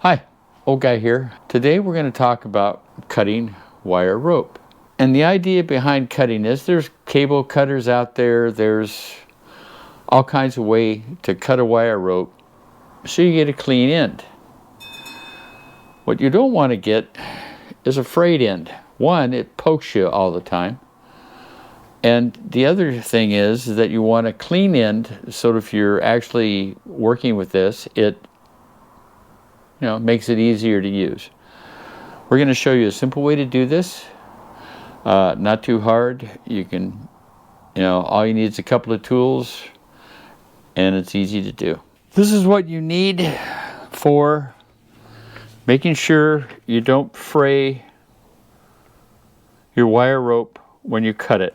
Hi, old guy here. Today we're going to talk about cutting wire rope. And the idea behind cutting is there's cable cutters out there, there's all kinds of way to cut a wire rope so you get a clean end. What you don't want to get is a frayed end. One, it pokes you all the time. And the other thing is that you want a clean end so that if you're actually working with this, it makes it easier to use. We're going to show you a simple way to do this. Not too hard. You can, all you need is a couple of tools, and it's easy to do. This is what you need for making sure you don't fray your wire rope when you cut it.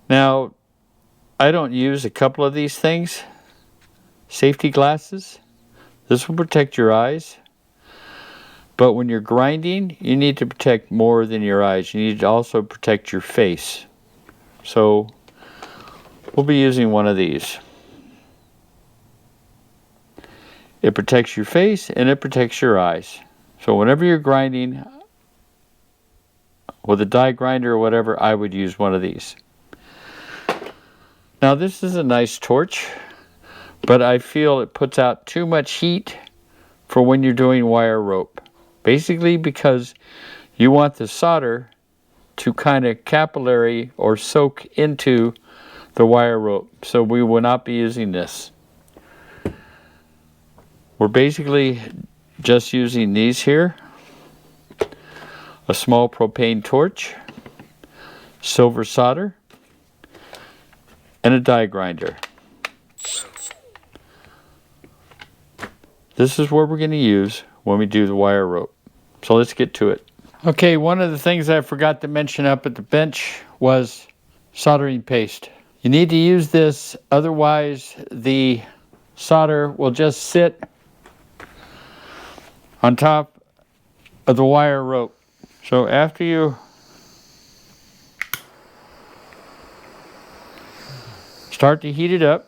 Now, I don't use a couple of these things. Safety glasses. This will protect your eyes. But when you're grinding, you need to protect more than your eyes. You need to also protect your face. So we'll be using one of these. It protects your face and it protects your eyes. So whenever you're grinding with a die grinder or whatever, I would use one of these. Now this is a nice torch, but I feel it puts out too much heat for when you're doing wire rope. Basically because you want the solder to kind of capillary or soak into the wire rope. So we will not be using this. We're basically just using these here. A small propane torch, silver solder, and a die grinder. This is what we're going to use when we do the wire rope. So let's get to it. Okay, one of the things I forgot to mention up at the bench was soldering paste. You need to use this, otherwise the solder will just sit on top of the wire rope. So after you start to heat it up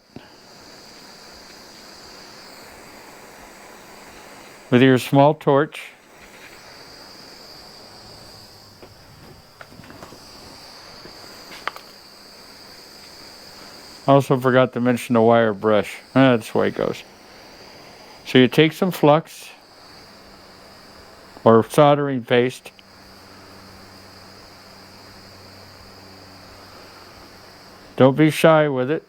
with your small torch, I also forgot to mention the wire brush. That's the way it goes. So you take some flux or soldering paste, don't be shy with it.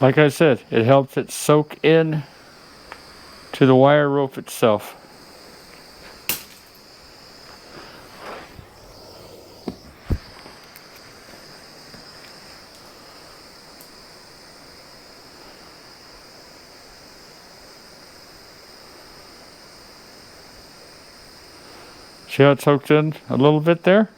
Like I said, it helps it soak in to the wire rope itself. See how it soaks in a little bit there?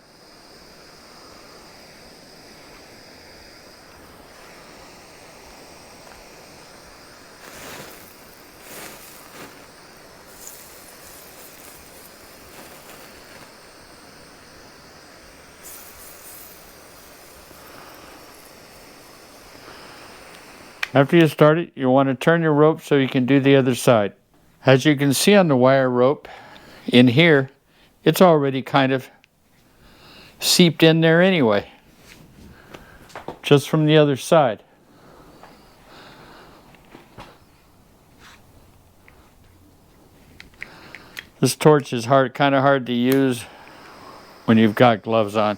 After you start it, you want to turn your rope so you can do the other side. As you can see on the wire rope in here, it's already kind of seeped in there anyway, just from the other side. This torch is kind of hard to use when you've got gloves on.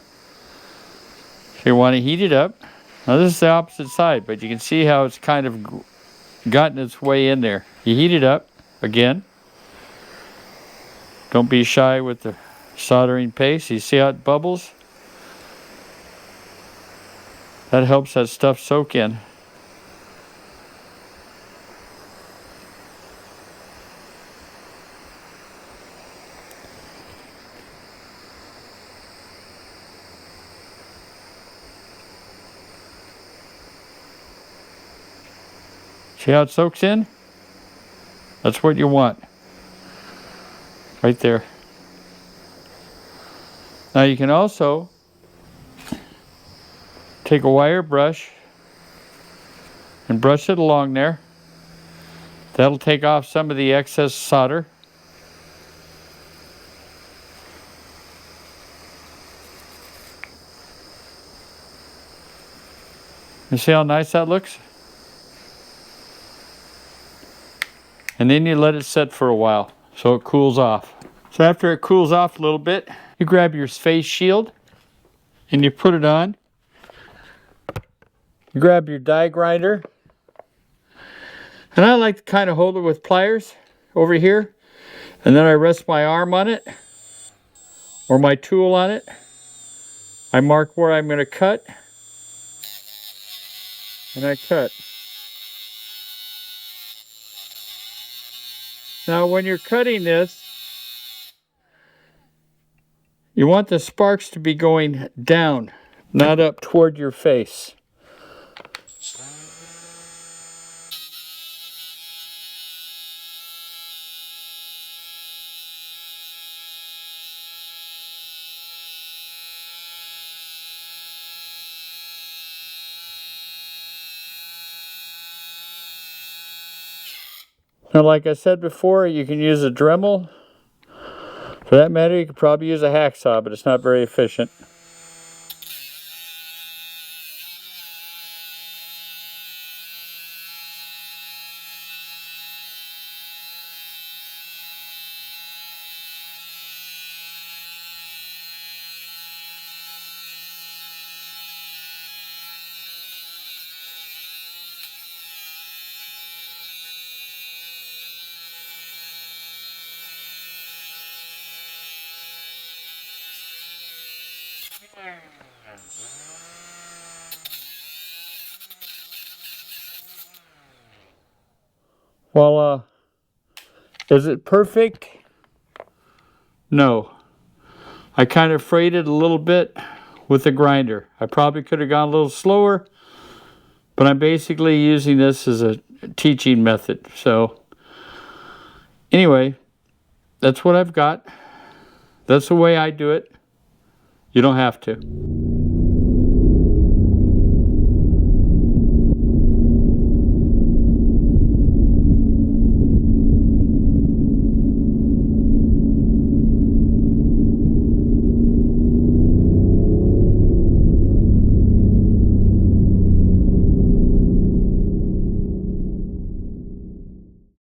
So you want to heat it up. Now this is the opposite side, but you can see how it's kind of gotten its way in there. You heat it up again. Don't be shy with the soldering paste. You see how it bubbles? That helps that stuff soak in. See how it soaks in? That's what you want. Right there. Now you can also take a wire brush and brush it along there. That'll take off some of the excess solder. You see how nice that looks? And then you let it set for a while so it cools off. So after it cools off a little bit, you grab your face shield and you put it on. You grab your die grinder. And I like to kind of hold it with pliers over here. And then I rest my arm on it or my tool on it. I mark where I'm going to cut. And I cut. Now when you're cutting this, you want the sparks to be going down, not up toward your face. Now, like I said before, you can use a Dremel. For that matter, you could probably use a hacksaw, but it's not very efficient. Well, is it perfect? No. I kind of frayed it a little bit with the grinder. I probably could have gone a little slower, but I'm basically using this as a teaching method. So anyway, that's what I've got. That's the way I do it. You don't have to.